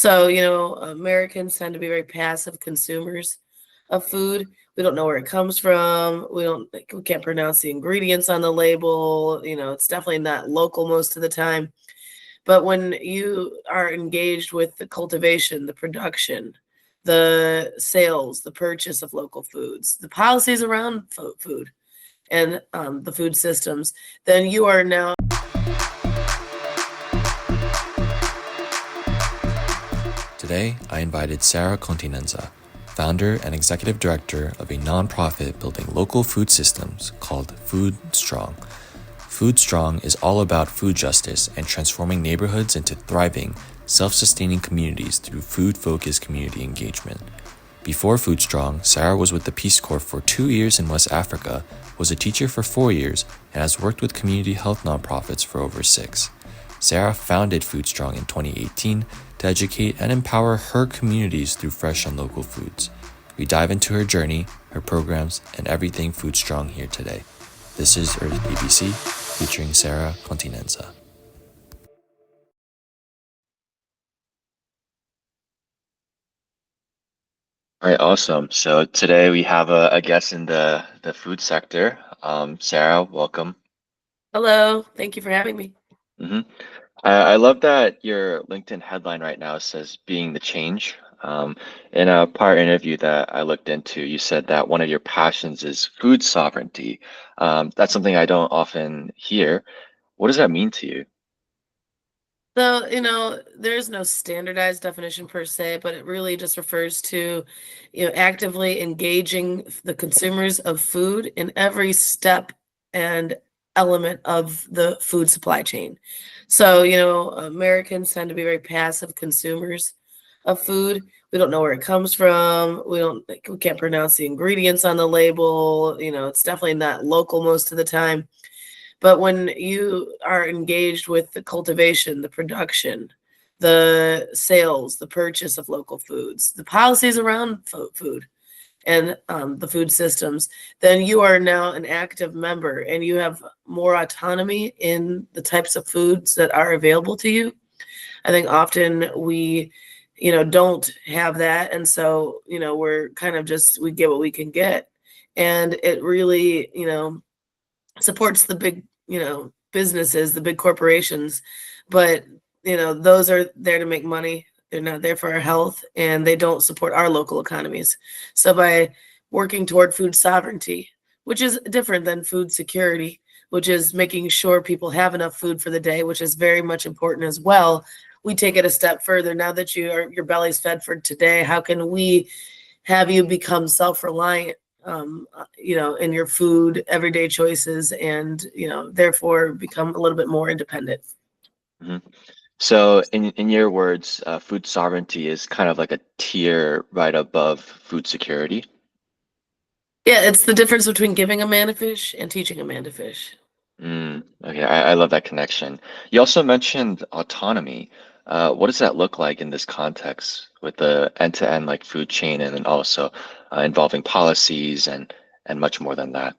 So, Americans tend to be very passive consumers of food. We don't know where it comes from. We can't pronounce the ingredients on the label. It's definitely not local most of the time. But when you are engaged with the cultivation, the production, the sales, the purchase of local foods, the policies around food, and the food systems, then you are now. Today, I invited Sara Continenza, founder and executive director of a nonprofit building local food systems called FoodStrong. FoodStrong is all about food justice and transforming neighborhoods into thriving, self-sustaining communities through food-focused community engagement. Before FoodStrong, Sara was with the Peace Corps for 2 years in West Africa, was a teacher for 4 years, and has worked with community health nonprofits for over 6. Sara founded FoodStrong in 2018 to educate and empower her communities through fresh and local foods. We dive into her journey, her programs, and everything FoodStrong here today. This is Earth ABC, featuring Sara Continenza. All right, awesome. So today we have a guest in the food sector. Sara, welcome. Hello, thank you for having me. hmm I love that your LinkedIn headline right now says "Being the Change." In a prior interview that I looked into, you said that one of your passions is food sovereignty. That's something I don't often hear. What does that mean to you? So, there's no standardized definition per se, but it really just refers to, actively engaging the consumers of food in every step and element of the food supply chain. So, Americans tend to be very passive consumers of food. We don't know where it comes from. We can't pronounce the ingredients on the label. It's definitely not local most of the time. But when you are engaged with the cultivation, the production, the sales, the purchase of local foods, the policies around food, and the food systems, then you are now an active member and you have more autonomy in the types of foods that are available to you. I think often we, don't have that. And so, we're kind of just, we get what we can get. And it really, supports the big, businesses, the big corporations, but those are there to make money. They're not there for our health, and they don't support our local economies. So by working toward food sovereignty, which is different than food security, which is making sure people have enough food for the day, which is very much important as well. We take it a step further. Now that your belly's fed for today, how can we have you become self-reliant, in your food, everyday choices, and, therefore become a little bit more independent? hmm So in your words, food sovereignty is kind of like a tier right above food security. Yeah, it's the difference between giving a man a fish and teaching a man to fish. Okay, I love that connection. You also mentioned autonomy. What does that look like in this context with the end-to-end like food chain and then also involving policies and much more than that?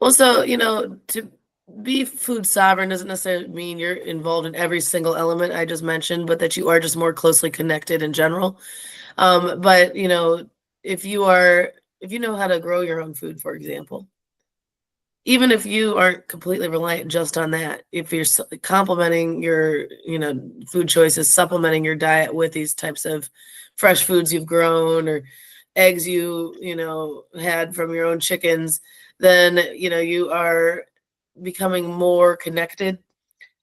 Well, so, to be food sovereign doesn't necessarily mean you're involved in every single element I just mentioned, but that you are just more closely connected in general. But, if you are, if you know how to grow your own food, for example, even if you aren't completely reliant just on that, if you're complementing your, food choices, supplementing your diet with these types of fresh foods you've grown, or eggs had from your own chickens, then, you are becoming more connected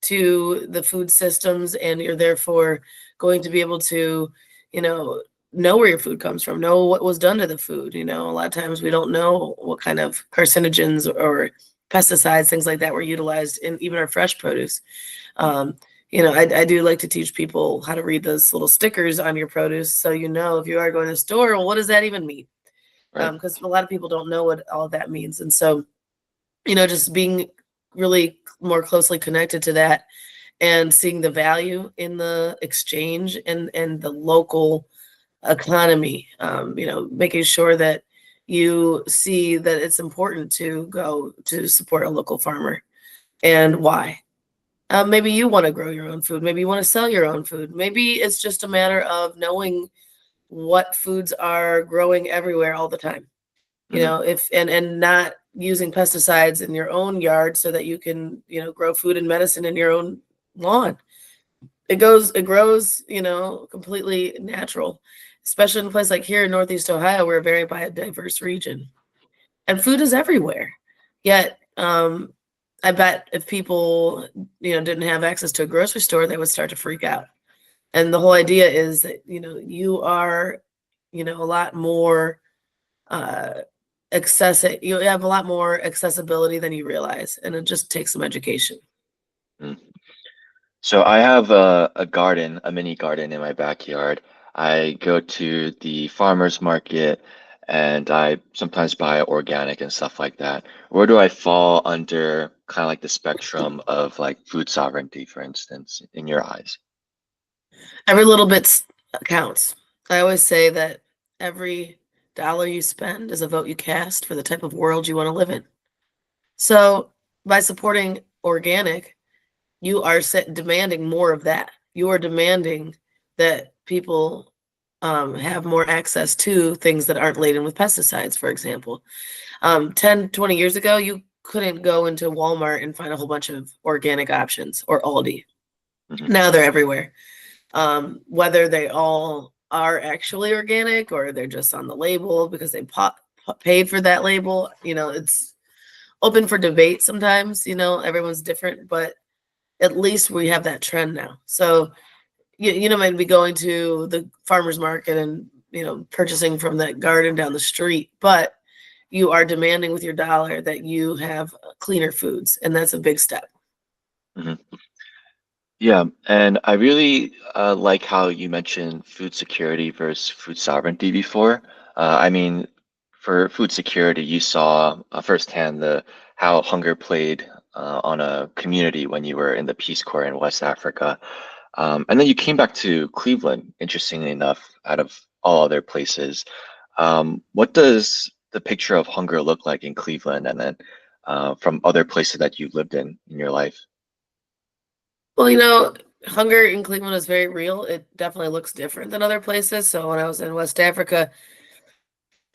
to the food systems, and you're therefore going to be able to, you know where your food comes from, know what was done to the food. A lot of times we don't know what kind of carcinogens or pesticides, things like that, were utilized in even our fresh produce. um, I do like to teach people how to read those little stickers on your produce, so if you are going to the store, well, what does that even mean? Right. Because a lot of people don't know what all of that means. And so, just being really more closely connected to that, and seeing the value in the exchange and the local economy, making sure that you see that it's important to go to support a local farmer, and why. Maybe you want to grow your own food. Maybe you want to sell your own food. Maybe it's just a matter of knowing what foods are growing everywhere all the time. Hmm. If and not using pesticides in your own yard so that you can, grow food and medicine in your own lawn. It grows, completely natural, especially in a place like here in Northeast Ohio. We're a very biodiverse region and food is everywhere. Yet, I bet if people, didn't have access to a grocery store, they would start to freak out. And the whole idea is that, you are, a lot more you have a lot more accessibility than you realize, and it just takes some education. So I have a garden, a mini garden in my backyard. I go to the farmer's market and I sometimes buy organic and stuff like that. Where do I fall under kind of like the spectrum of like food sovereignty, for instance, in your eyes? Every little bit counts. I always say that every dollar you spend is a vote you cast for the type of world you want to live in. So by supporting organic, you are demanding more of that. You are demanding that people have more access to things that aren't laden with pesticides, for example. 10, 20 years ago, you couldn't go into Walmart and find a whole bunch of organic options or Aldi. Hmm. Now they're everywhere. Whether they all are actually organic or they're just on the label because they paid for that label, it's open for debate sometimes. Everyone's different, but at least we have that trend now. So might be going to the farmer's market and purchasing from that garden down the street, but you are demanding with your dollar that you have cleaner foods, and that's a big step. Hmm. Yeah, and I really like how you mentioned food security versus food sovereignty before. I mean, for food security, you saw firsthand the how hunger played on a community when you were in the Peace Corps in West Africa. And then you came back to Cleveland, interestingly enough, out of all other places. What does the picture of hunger look like in Cleveland and then from other places that you've lived in your life? Well, hunger in Cleveland is very real. It definitely looks different than other places. So when I was in West Africa,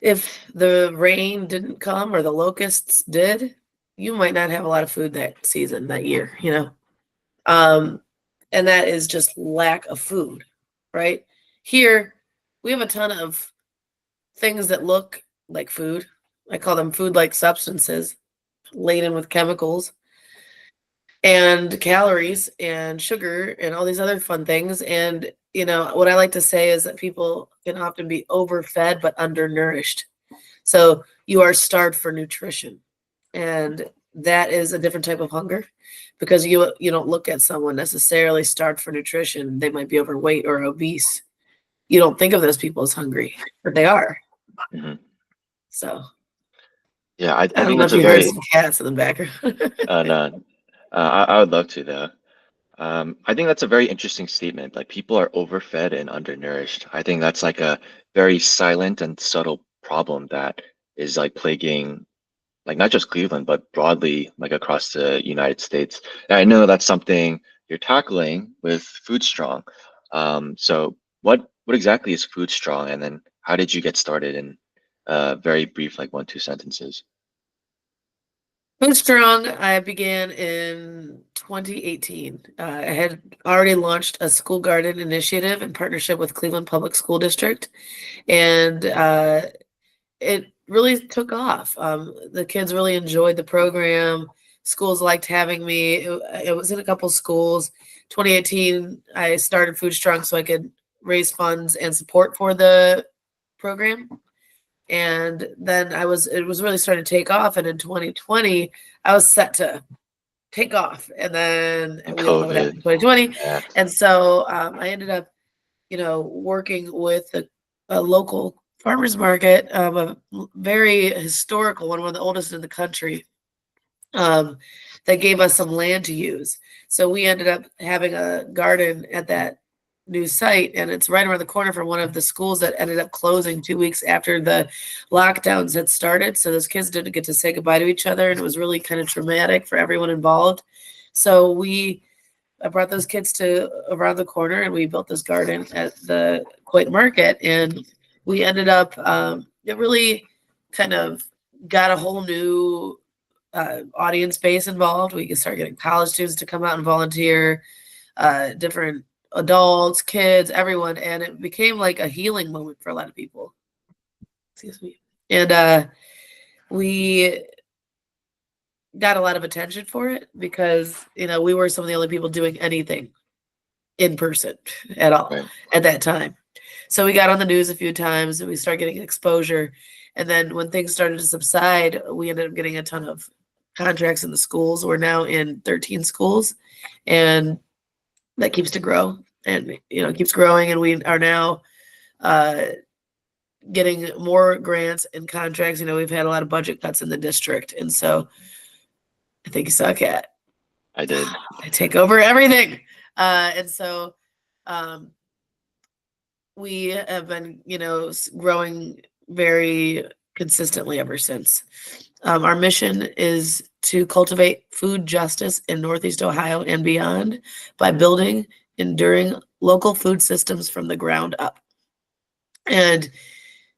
if the rain didn't come or the locusts did, you might not have a lot of food that season, that year. Um, and that is just lack of food, right? Here, we have a ton of things that look like food. I call them food-like substances, laden with chemicals and calories and sugar and all these other fun things. And, what I like to say is that people can often be overfed but undernourished. So you are starved for nutrition. And that is a different type of hunger because you don't look at someone necessarily starved for nutrition. They might be overweight or obese. You don't think of those people as hungry, but they are. Hmm. So Yeah, I I don't think know that's if a you heard very some cats in the background. no, I would love to though. I think that's a very interesting statement. Like people are overfed and undernourished. I think that's like a very silent and subtle problem that is like plaguing like not just Cleveland, but broadly like across the United States. And I know that's something you're tackling with FoodStrong. So what exactly is FoodStrong, and then how did you get started in very brief, like 1, 2 sentences? FoodStrong, I began in 2018. I had already launched a school garden initiative in partnership with Cleveland Public School District, and it really took off. The kids really enjoyed the program. Schools liked having me. It was in a couple schools. 2018, I started FoodStrong so I could raise funds and support for the program. And then it was really starting to take off. And in 2020, I was set to take off. And then And we all know what happened COVID. in 2020. Yeah. And so I ended up, working with a local farmers market, a very historical one of the oldest in the country, um, that gave us some land to use. So we ended up having a garden at that new site, and it's right around the corner from one of the schools that ended up closing 2 weeks after the lockdowns had started. So those kids didn't get to say goodbye to each other, and it was really kind of traumatic for everyone involved. So we I brought those kids to around the corner, and we built this garden at the Coit Market, and we ended up, it really kind of got a whole new audience base involved. We could start getting college students to come out and volunteer, different adults, kids, everyone, and it became like a healing moment for a lot of people. Excuse me. And we got a lot of attention for it because, we were some of the only people doing anything in person at all Right. at that time. So we got on the news a few times and we started getting exposure. And then when things started to subside, we ended up getting a ton of contracts in the schools. We're now in 13 schools, and that keeps to grow and, keeps growing. And we are now getting more grants and contracts. We've had a lot of budget cuts in the district. And so I think you suck at. I did. I take over everything. And so we have been, growing very consistently ever since. Our mission is to cultivate food justice in Northeast Ohio and beyond by building enduring local food systems from the ground up. And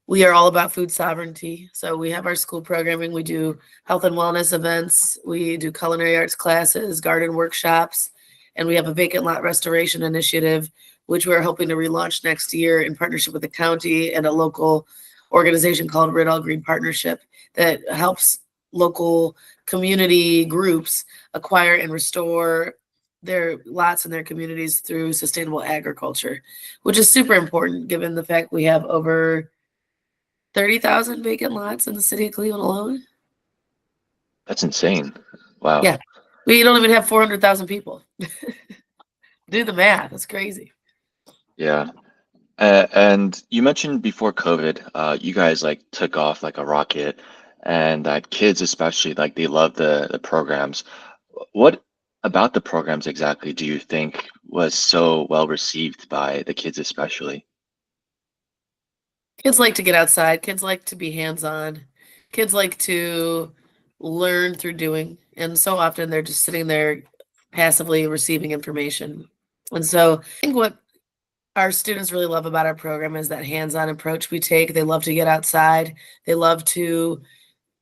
we are all about food sovereignty. So we have our school programming. We do health and wellness events. We do culinary arts classes, garden workshops, and we have a vacant lot restoration initiative, which we're hoping to relaunch next year in partnership with the county and a local organization called Red All Green Partnership that helps local community groups acquire and restore their lots in their communities through sustainable agriculture, which is super important given the fact we have over 30,000 vacant lots in the city of Cleveland alone. That's insane. Wow. Yeah. We don't even have 400,000 people. Do the math. That's crazy. Yeah. And you mentioned before COVID, you guys like took off like a rocket, and that kids especially like they love the programs. What about the programs exactly do you think was so well received by the kids especially? Kids like to get outside. Kids like to be hands-on. Kids like to learn through doing. And so often they're just sitting there passively receiving information. And so I think what our students really love about our program is that hands-on approach we take. They love to get outside. They love to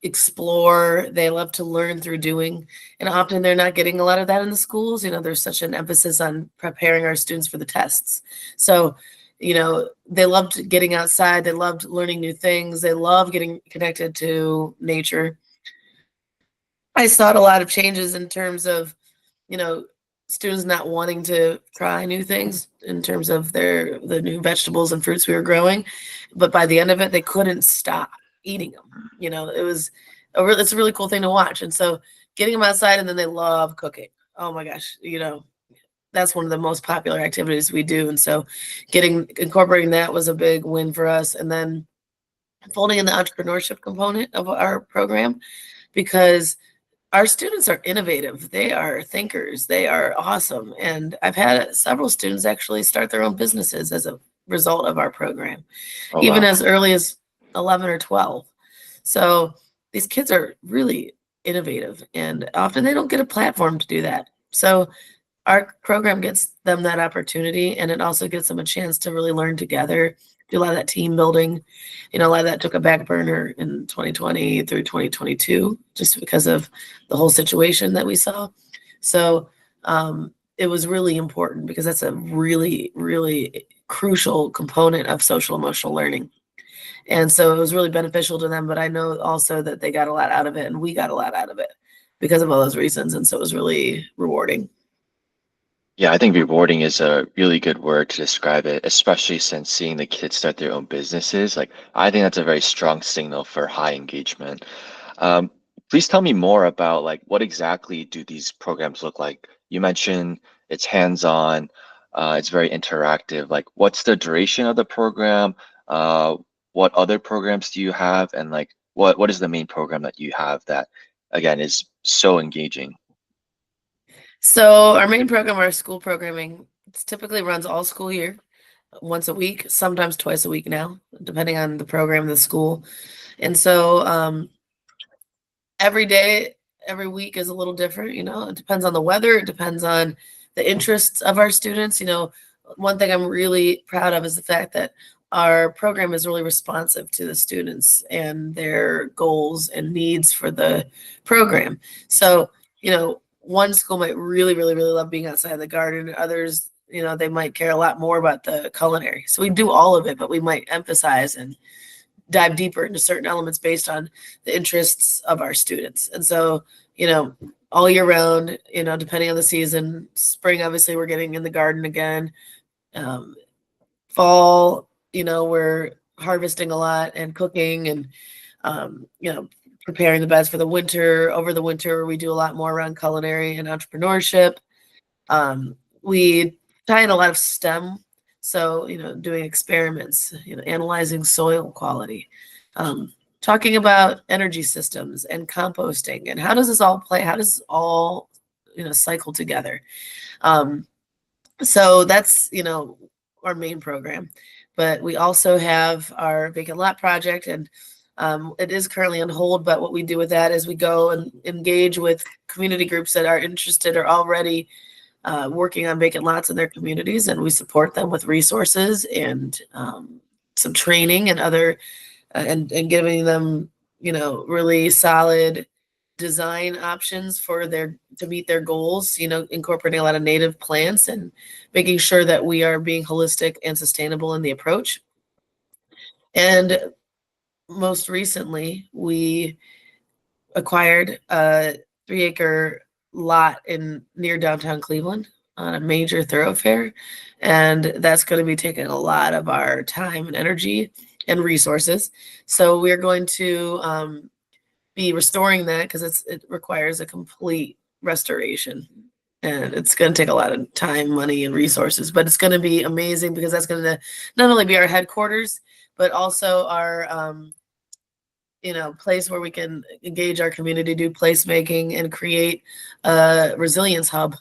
explore. They love to learn through doing. And often they're not getting a lot of that in the schools. There's such an emphasis on preparing our students for the tests. So, they loved getting outside. They loved learning new things. They love getting connected to nature. I saw a lot of changes in terms of, students not wanting to try new things in terms of the new vegetables and fruits we were growing. But by the end of it, they couldn't stop eating them. It's a really cool thing to watch. And so getting them outside, and then they love cooking. Oh my gosh, that's one of the most popular activities we do. And so incorporating that was a big win for us. And then folding in the entrepreneurship component of our program, because our students are innovative. They are thinkers. They are awesome. And I've had several students actually start their own businesses as a result of our program, Oh even wow. as early as 11 or 12. So these kids are really innovative, and often they don't get a platform to do that. So our program gets them that opportunity, and it also gives them a chance to really learn together, do a lot of that team building. A lot of that took a back burner in 2020 through 2022, just because of the whole situation that we saw. So it was really important because that's a really, really crucial component of social emotional learning. And so it was really beneficial to them, but I know also that they got a lot out of it, and we got a lot out of it because of all those reasons. And so it was really rewarding. Yeah, I think rewarding is a really good word to describe it, especially since seeing the kids start their own businesses. Like, I think that's a very strong signal for high engagement. Um, please tell me more about like what exactly do these programs look like? You mentioned it's hands-on, it's very interactive. Like, what's the duration of the program? Uh, what other programs do you have? And like, what is the main program that you have that, again, is so engaging? So our main program, our school programming, typically runs all school year, once a week, sometimes twice a week now, depending on the program of the school. And so every day, every week is a little different. It depends on the weather. It depends on the interests of our students. One thing I'm really proud of is the fact that our program is really responsive to the students and their goals and needs for the program. So, one school might really, really, really love being outside the garden. Others, they might care a lot more about the culinary. So we do all of it, but we might emphasize and dive deeper into certain elements based on the interests of our students. And so, all year round, depending on the season, spring, obviously we're getting in the garden again. Fall, we're harvesting a lot and cooking and, preparing the beds for the winter. Over the winter, we do a lot more around culinary and entrepreneurship. We tie in a lot of STEM. So, doing experiments, analyzing soil quality, talking about energy systems and composting and how does this all play? How does this all, cycle together? So that's, our main program. But we also have our vacant lot project, and it is currently on hold. But what we do with that is we go and engage with community groups that are interested or already working on vacant lots in their communities, and we support them with resources and some training and other and giving them really solid design options for to meet their goals, incorporating a lot of native plants and making sure that we are being holistic and sustainable in the approach. And most recently, we acquired a 3-acre lot near downtown Cleveland on a major thoroughfare. And that's going to be taking a lot of our time and energy and resources. So we're going to be restoring that because it requires a complete restoration. And it's going to take a lot of time, money, and resources, but it's going to be amazing because that's going to not only be our headquarters, but also our place where we can engage our community, do placemaking, and create a resilience hub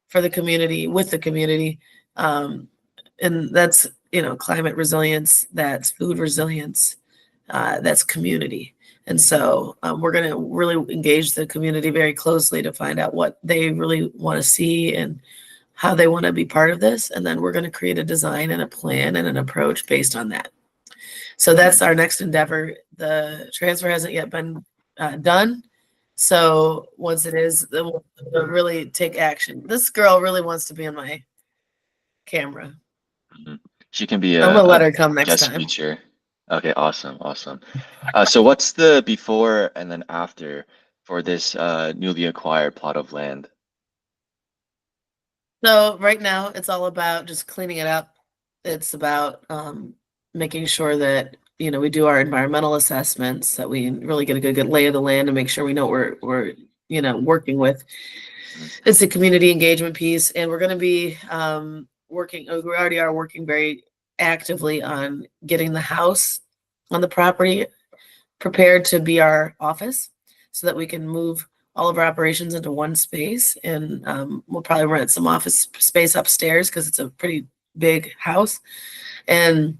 for the community, with the community. And that's, climate resilience, that's food resilience, that's community. And so we're going to really engage the community very closely to find out what they really want to see and how they want to be part of this. And then we're going to create a design and a plan and an approach based on that. So that's our next endeavor. The transfer hasn't yet been done. So once it is, then we'll really take action. This girl really wants to be on my camera. Mhm. She can be I'm gonna let a her come next guest time. feature. Okay, awesome, awesome. So what's the before and then after for this newly acquired plot of land? So right now it's all about just cleaning it up. It's about making sure that we do our environmental assessments, that we really get a good lay of the land and make sure we know what we're working with. Mhm. It's a community engagement piece, and we're going to be working. We already are working very actively on getting the house on the property prepared to be our office, so that we can move all of our operations into one space. And we'll probably rent some office space upstairs because it's a pretty big house, and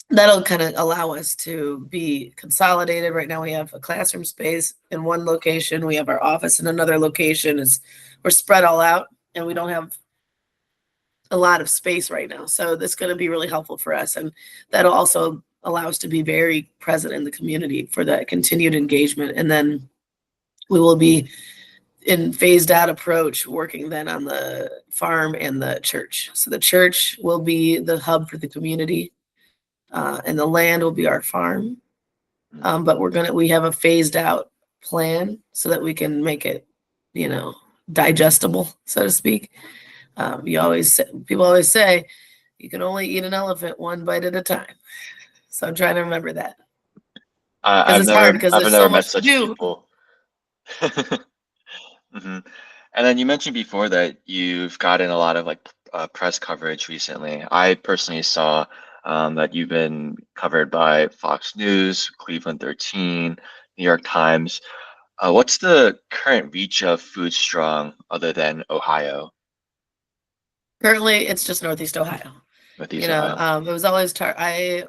that'll kind of allow us to be consolidated. Right now we have a classroom space in one location, we have our office in another location. We're spread all out, and we don't have a lot of space right now. So that's going to be really helpful for us, and that'll also allow us to be very present in the community for that continued engagement. And then we will be in phased out approach, working then on the farm and the church. So the church will be the hub for the community, and the land will be our farm. But we have a phased out plan so that we can make it, digestible, so to speak. People always say you can only eat an elephant one bite at a time. So I'm trying to remember that because I've it's hard never because I've there's so never met much to such do. people. hmm And then you mentioned before that you've gotten a lot of like press coverage recently. I personally saw that you've been covered by Fox News, Cleveland 13, New York Times. What's the current reach of Food Strong other than Ohio, Currently, it's just Northeast Ohio. Northeast Ohio? It was always I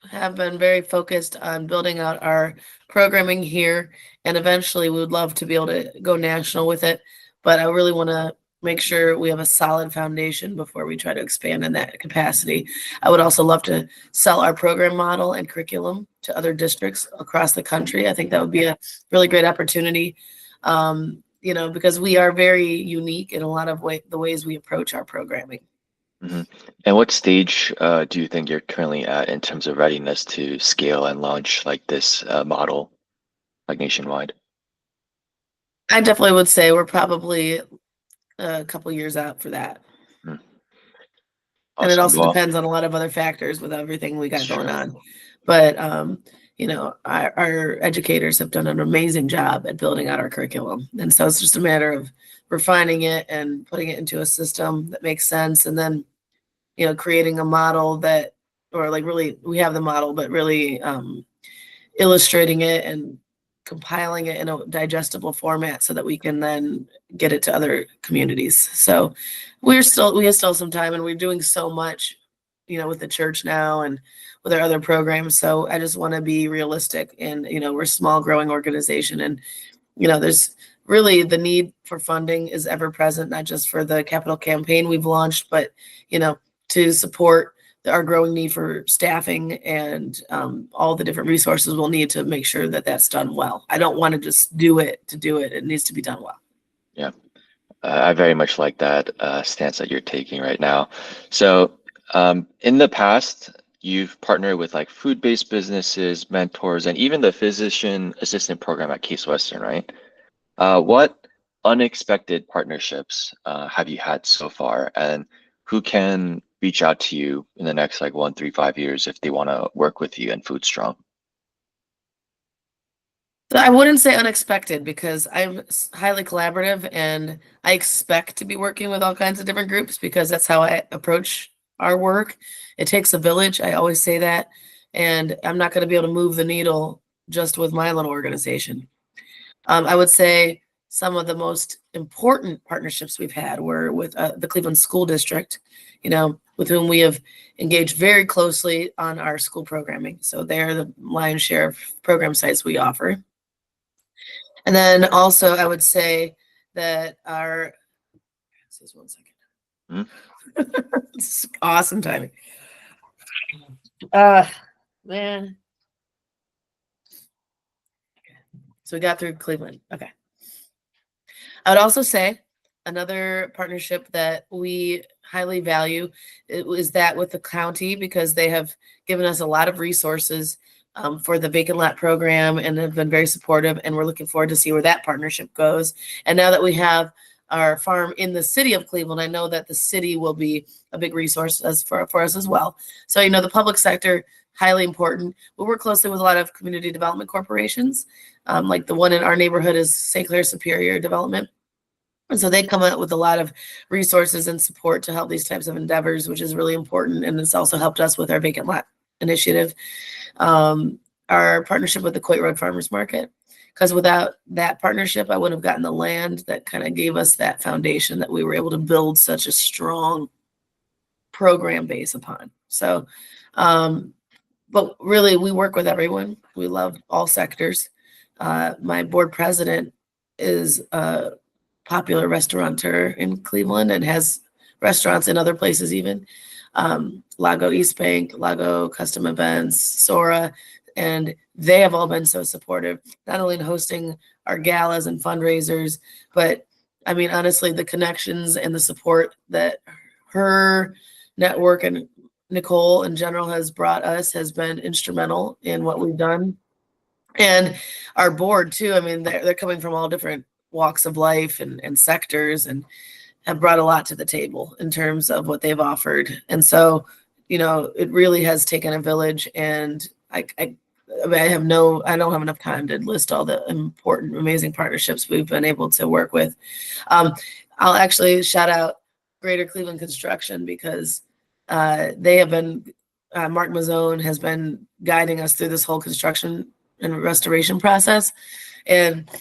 have been very focused on building out our programming here, and eventually we would love to be able to go national with it. But I really want to make sure we have a solid foundation before we try to expand in that capacity. I would also love to sell our program model and curriculum to other districts across the country. I think that would be a really great opportunity, because we are very unique in a lot of the ways we approach our programming. Hmm. And what stage do you think you're currently at in terms of readiness to scale and launch like this model, like nationwide? I definitely would say we're probably a couple years out for that. Mm, And it awesome. also Well, depends on a lot of other factors with everything we got going sure. on. But our educators have done an amazing job at building out our curriculum. And so it's just a matter of refining it and putting it into a system that makes sense. And then, creating a model that, or like really, we have the model, but really illustrating it and compiling it in a digestible format so that we can then get it to other communities. So we have still some time, and we're doing so much, with the church now and with our other programs. So I just want to be realistic, and we're a small growing organization, and there's really the need for funding is ever present, not just for the capital campaign we've launched, but to support our growing need for staffing and all the different resources we'll need to make sure that that's done well. I don't want to just do it to do it. It needs to be done well. Yeah. I very much like that stance that you're taking right now. So, in the past, you've partnered with like food-based businesses, mentors, and even the physician assistant program at Case Western, right? What unexpected partnerships have you had so far, and who can reach out to you in the next like 1, 3, 5 years if they want to work with you in FoodStrong? So I wouldn't say unexpected, because I'm highly collaborative, and I expect to be working with all kinds of different groups because that's how I approach our work. It takes a village. I always say that. And I'm not going to be able to move the needle just with my little organization. I would say some of the most important partnerships we've had were with the Cleveland School District, with whom we have engaged very closely on our school programming. So they're the lion's share of program sites we offer. And then also, I would say that just 1 second. Hmm? It's awesome timing. Man. So we got through Cleveland. Okay. I would also say another partnership that we highly value is that with the county, because they have given us a lot of resources for the vacant lot program and have been very supportive. And we're looking forward to see where that partnership goes. And now that we have our farm in the city of Cleveland, I know that the city will be a big resource for us as well. So, the public sector, highly important. We work closely with a lot of community development corporations. Like the one in our neighborhood is St. Clair Superior Development. And so they come out with a lot of resources and support to help these types of endeavors, which is really important. And it's also helped us with our vacant lot initiative. Our partnership with the Coit Road Farmers Market, because without that partnership, I wouldn't have gotten the land that kind of gave us that foundation that we were able to build such a strong program base upon. So, but really, we work with everyone. We love all sectors. My board president is a popular restaurateur in Cleveland and has restaurants in other places even. Lago East Bank, Lago Custom Events, Sora, and they have all been so supportive, not only in hosting our galas and fundraisers, but I mean, honestly, the connections and the support that her network and Nicole in general has brought us has been instrumental in what we've done. And our board too, I mean, they're coming from all different walks of life and sectors, and have brought a lot to the table in terms of what they've offered. And so, it really has taken a village, and I don't have enough time to list all the important, amazing partnerships we've been able to work with. I'll actually shout out Greater Cleveland Construction, because they have been, Mark Mazzone has been guiding us through this whole construction and restoration process. And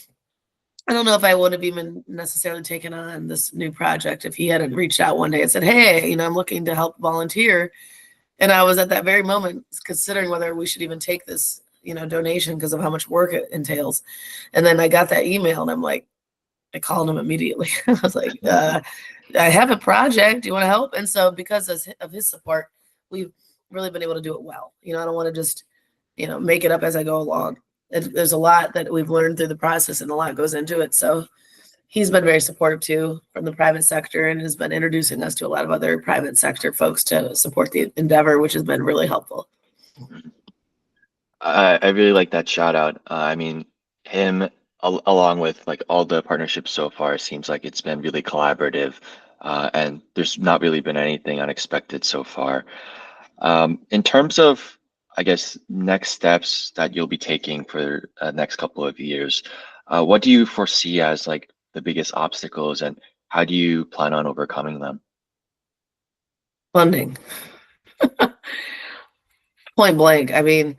I don't know if I would have even necessarily taken on this new project if he hadn't reached out one day and said, hey, I'm looking to help volunteer. And I was at that very moment considering whether we should even take this, donation because of how much work it entails. And then I got that email and I'm like, I called him immediately. I was like, I have a project. Do you want to help? And so because of his support, we've really been able to do it well. I don't want to just, make it up as I go along. There's a lot that we've learned through the process and a lot goes into it. So he's been very supportive too from the private sector and has been introducing us to a lot of other private sector folks to support the endeavor, which has been really helpful. I really like that shout out. I mean, him along with like all the partnerships so far, seems like it's been really collaborative, and there's not really been anything unexpected so far. In terms of, I guess, next steps that you'll be taking for next couple of years, what do you foresee as like the biggest obstacles, and how do you plan on overcoming them? Funding, point blank. I mean,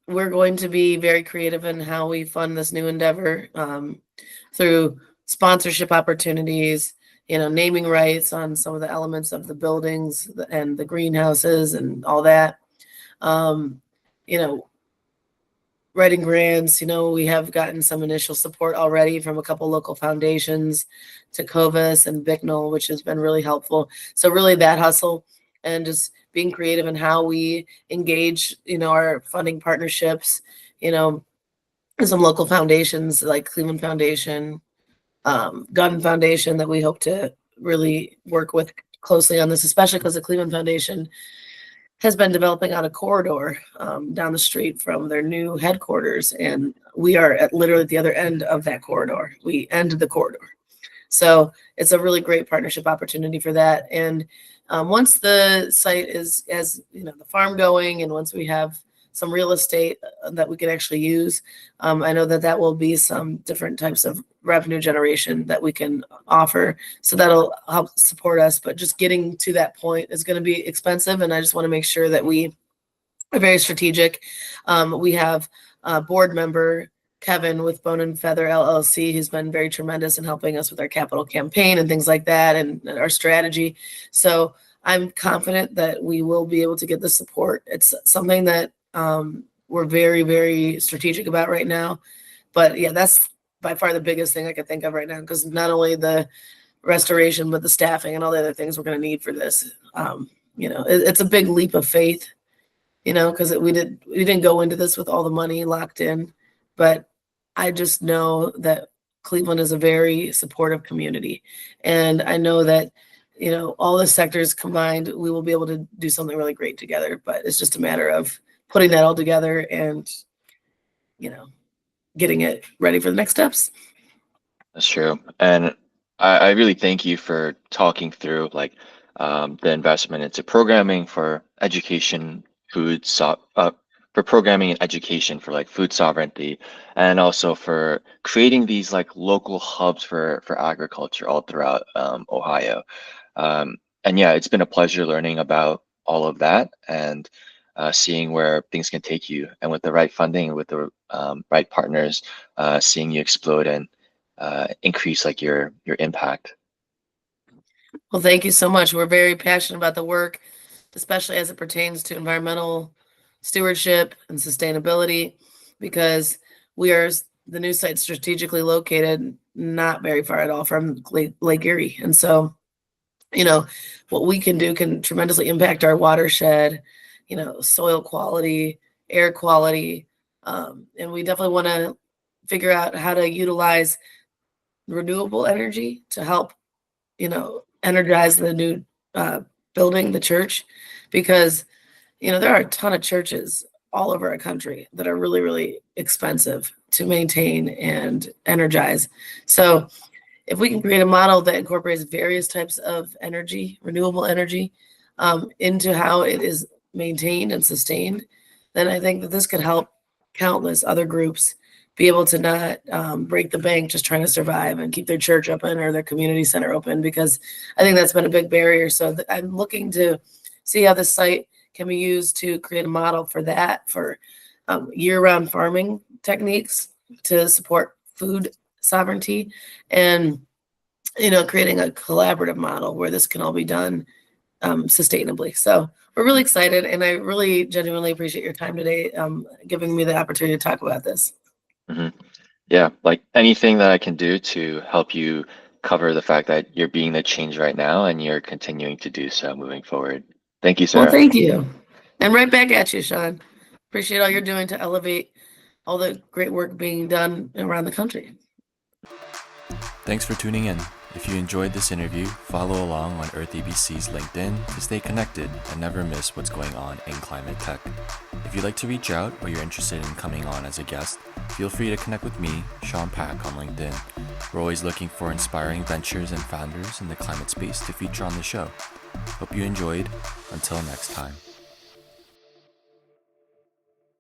we're going to be very creative in how we fund this new endeavor, through sponsorship opportunities, naming rights on some of the elements of the buildings and the greenhouses and all that. Um, you know, Writing grants, we have gotten some initial support already from a couple local foundations to Covis and Bicknell, which has been really helpful. So really that hustle and just being creative in how we engage, our funding partnerships, you know, some local foundations like Cleveland Foundation, Gun Foundation that we hope to really work with closely on this, especially because the Cleveland Foundation has been developing on a corridor down the street from their new headquarters, and we are at literally the other end of that corridor. We end the corridor. So it's a really great partnership opportunity for that. And once the site is, as the farm going, and once we have some real estate that we can actually use, I know that will be some different types of revenue generation that we can offer. So that'll help support us. But just getting to that point is going to be expensive, and I just want to make sure that we are very strategic. We have a board member, Kevin with Bone and Feather LLC, who's been very tremendous in helping us with our capital campaign and things like that and our strategy. So I'm confident that we will be able to get the support. It's something that we're very, very strategic about right now. But yeah, that's by far the biggest thing I can think of right now, because not only the restoration, but the staffing and all the other things we're going to need for this. It's a big leap of faith, because we didn't go into this with all the money locked in, but I just know that Cleveland is a very supportive community, and I know that all the sectors combined, we will be able to do something really great together. But it's just a matter of putting that all together and getting it ready for the next steps. That's true. And I really thank you for talking through like the investment into programming for education, for programming and education for like food sovereignty, and also for creating these like local hubs for agriculture all throughout Ohio. And yeah, it's been a pleasure learning about all of that and seeing where things can take you. And with the right funding, with the right partners, seeing you explode and increase like your impact. Well, thank you so much. We're very passionate about the work, especially as it pertains to environmental stewardship and sustainability, because we are the new site strategically located not very far at all from Lake Erie. And so, what we can do can tremendously impact our watershed, soil quality, air quality. And we definitely want to figure out how to utilize renewable energy to help, energize the new building, the church, because, there are a ton of churches all over our country that are really, really expensive to maintain and energize. So if we can create a model that incorporates various types of energy, renewable energy, into how it is maintained and sustained, then I think that this could help countless other groups be able to not break the bank just trying to survive and keep their church open or their community center open, because I think that's been a big barrier. So I'm looking to see how this site can be used to create a model for that, for year-round farming techniques to support food sovereignty, and creating a collaborative model where this can all be done sustainably. So we're really excited, and I really genuinely appreciate your time today, giving me the opportunity to talk about this. Mhm. Yeah, like anything that I can do to help you cover the fact that you're being the change right now and you're continuing to do so moving forward. Thank you, Well, Sarah. thank you. And right back at you, Sean. Appreciate all you're doing to elevate all the great work being done around the country. Thanks for tuning in. If you enjoyed this interview, follow along on Earth ABC's LinkedIn to stay connected and never miss what's going on in climate tech. If you'd like to reach out or you're interested in coming on as a guest, feel free to connect with me, Sean Pack, on LinkedIn. We're always looking for inspiring ventures and founders in the climate space to feature on the show. Hope you enjoyed. Until next time.